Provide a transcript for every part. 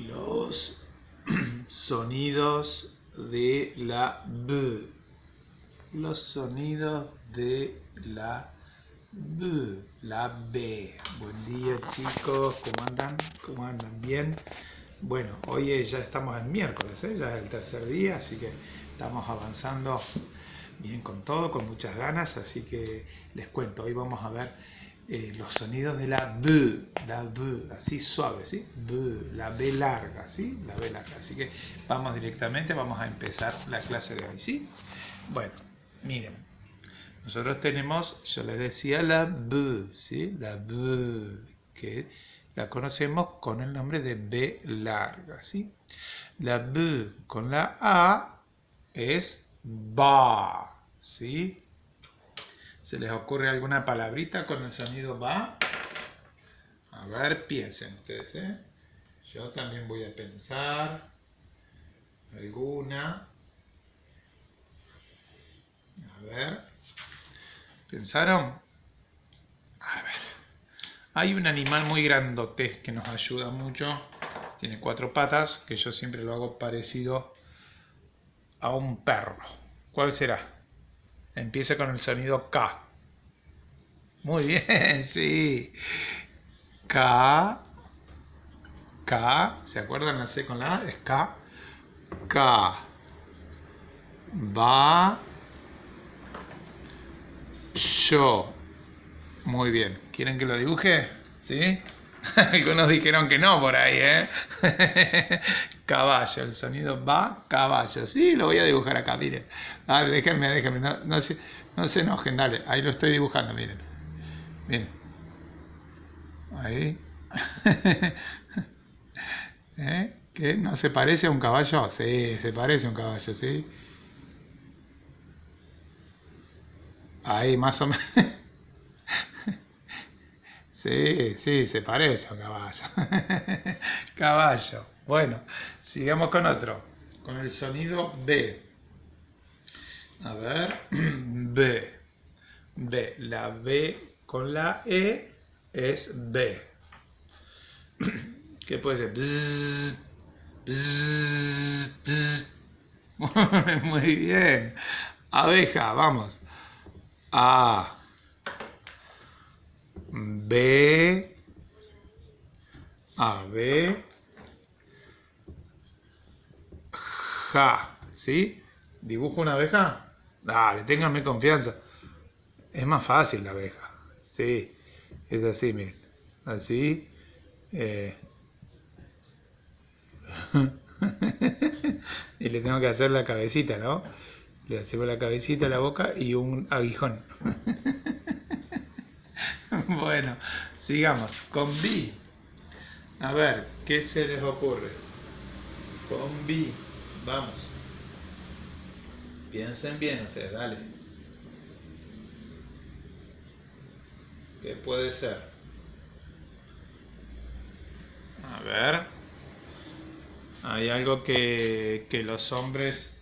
los sonidos de la B. Los sonidos de la B. La B. Buen día, chicos. ¿Cómo andan? ¿Cómo andan? ¿Bien? Bueno, hoy ya estamos en miércoles, ya es el tercer día, así que estamos avanzando bien con todo, con muchas ganas, así que les cuento, hoy vamos a ver los sonidos de la B, así suave, ¿sí? B, la B larga, ¿sí? La B larga, así que vamos directamente, vamos a empezar la clase de hoy, ¿sí? Bueno, miren, nosotros tenemos, yo les decía la B, ¿sí? La B, que la conocemos con el nombre de B larga, ¿sí? La B con la A es ba, ¿sí? ¿Se les ocurre alguna palabrita con el sonido ba? A ver, piensen ustedes, ¿eh? Yo también voy a pensar alguna. A ver. ¿Pensaron? A ver. Hay un animal muy grandote que nos ayuda mucho. Tiene 4 patas, que yo siempre lo hago parecido a un perro. ¿Cuál será? Empieza con el sonido K. Muy bien, sí. K. K. ¿Se acuerdan la C con la A? Es K. K. Va. Yo. Muy bien. ¿Quieren que lo dibuje? ¿Sí? Algunos dijeron que no por ahí, ¿eh? Caballo. El sonido va, caballo. Sí, lo voy a dibujar acá, miren. Dale, déjenme. No se enojen, dale. Ahí lo estoy dibujando, miren. Bien. Ahí. ¿Eh? ¿Qué? ¿No se parece a un caballo? Sí, se parece a un caballo, ¿sí? Ahí, más o menos. Sí, se parece a un caballo. Caballo. Bueno, sigamos con otro. Con el sonido B. A ver. B. B. La B con la E es B. ¿Qué puede ser? Bzz, bzz, bzz. Muy bien. Abeja, vamos. A. B. A. B. Ja. ¿Sí? ¿Dibujo una abeja? Dale, ténganme confianza. Es más fácil la abeja. Sí. Es así, miren. Así. Y le tengo que hacer la cabecita, ¿no? Le hacemos la cabecita, la boca y un aguijón. Bueno, sigamos. Con B. A ver, ¿qué se les ocurre? Con B. Vamos. Piensen bien ustedes, dale. ¿Qué puede ser? A ver. Hay algo que los hombres,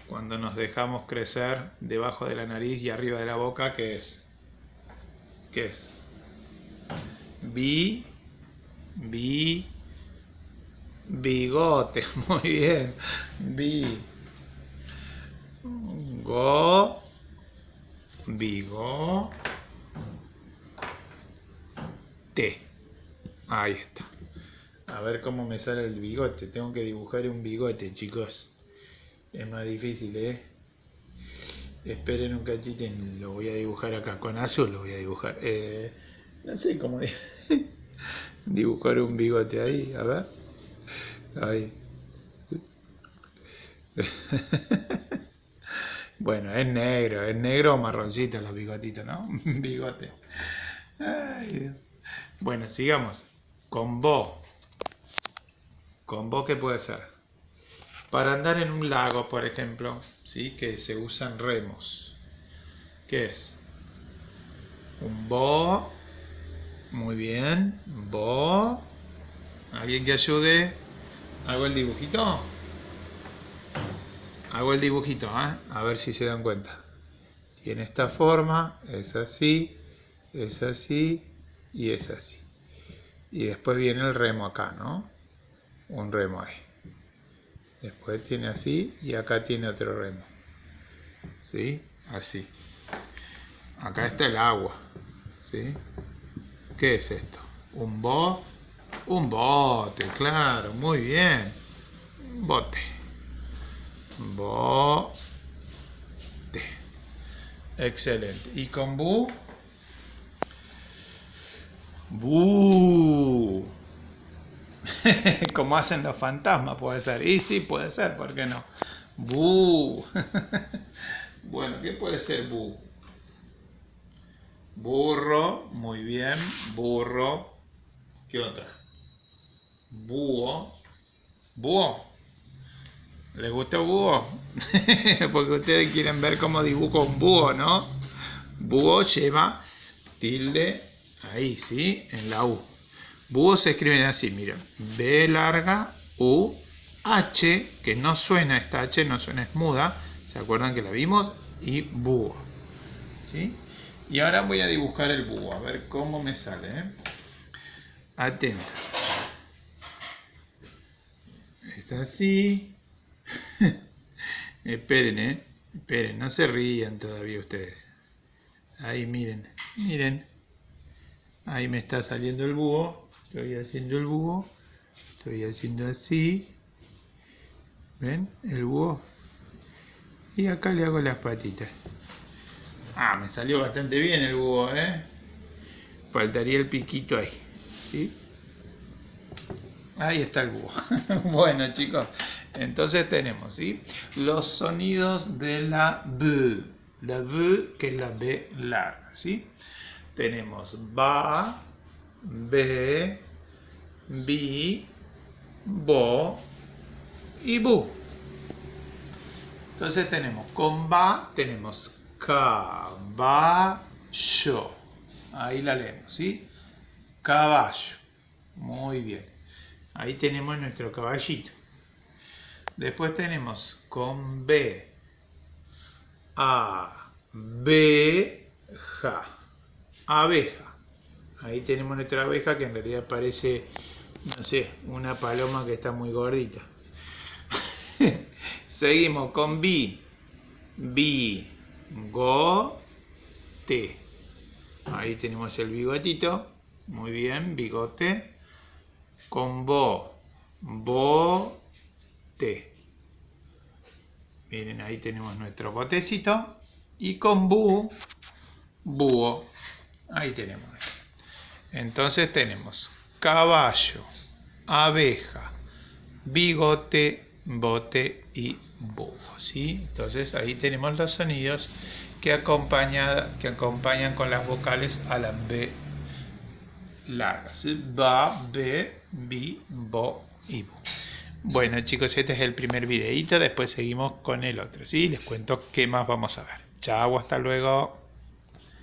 cuando nos dejamos crecer debajo de la nariz y arriba de la boca, ¿qué es? ¿Qué es? Bigote, muy bien. Bigote. Ahí está. A ver cómo me sale el bigote. Tengo que dibujar un bigote, chicos. Es más difícil, ¿eh? Esperen un cachito, lo voy a dibujar acá. Con azul lo voy a dibujar. No sé cómo dibujar un bigote ahí. A ver. Ahí. Bueno, es negro o marroncito los bigotitos, ¿no? Bigote. Ay, Dios. Bueno, sigamos. Con vos. ¿Con vos qué puede ser? Para andar en un lago, por ejemplo, ¿sí? Que se usan remos. ¿Qué es? Un bo. Muy bien. Bo. ¿Alguien que ayude? ¿Hago el dibujito? Hago el dibujito, ¿eh? A ver si se dan cuenta. Tiene esta forma, es así y es así. Y después viene el remo acá, ¿no? un remo ahí. Después tiene así y acá tiene otro remo. ¿Sí? Así. Acá está el agua. ¿Sí? ¿Qué es esto? Un bote, claro, muy bien. Bote. Bote. Excelente. ¿Y con bu? Bu. Como hacen los fantasmas, puede ser. Y sí, puede ser, ¿por qué no? Bu. Bueno, ¿qué puede ser bu? Burro, muy bien. Burro. ¿Qué otra? Búho. Búho. ¿Les gusta búho? Porque ustedes quieren ver cómo dibujo un búho, ¿no? Búho lleva tilde ahí, ¿sí? En la U. Búho se escriben así, miren. B larga, U, H, que no suena, esta H no suena, es muda. ¿Se acuerdan que la vimos? Y búho. ¿Sí? Y ahora voy a dibujar el búho, a ver cómo me sale, ¿eh? Atenta. Está así. Esperen, esperen, no se rían todavía ustedes. Ahí miren, miren. Ahí me está saliendo el búho. Estoy haciendo el búho. Estoy haciendo así. ¿Ven? El búho. Y acá le hago las patitas. Ah, me salió bastante bien el búho, ¿eh? Faltaría el piquito ahí. ¿Sí? Ahí está el búho. Bueno, chicos, entonces tenemos, ¿sí? Los sonidos de la B. La B, que es la B larga, ¿sí? Tenemos ba, be, bi, bo y bu. Entonces tenemos, con ba tenemos caballo. Ahí la leemos, ¿sí? Caballo. Muy bien. Ahí tenemos nuestro caballito. Después tenemos con B, abeja. Abeja. Ahí tenemos nuestra abeja que en realidad parece, no sé, una paloma que está muy gordita. Seguimos con bi, bigote. Ahí tenemos el bigotito. Muy bien, bigote. Con bo, bote. Miren, ahí tenemos nuestro botecito. Y con bu, búho. Ahí tenemos. Entonces tenemos caballo, abeja, bigote, bote y búho, ¿sí? Entonces ahí tenemos los sonidos que acompañan con las vocales a la B larga, ¿sí? Ba, be, bi, bo y bu. Bueno, chicos, este es el primer videito, después seguimos con el otro, ¿sí? Les cuento qué más vamos a ver. Chao, hasta luego.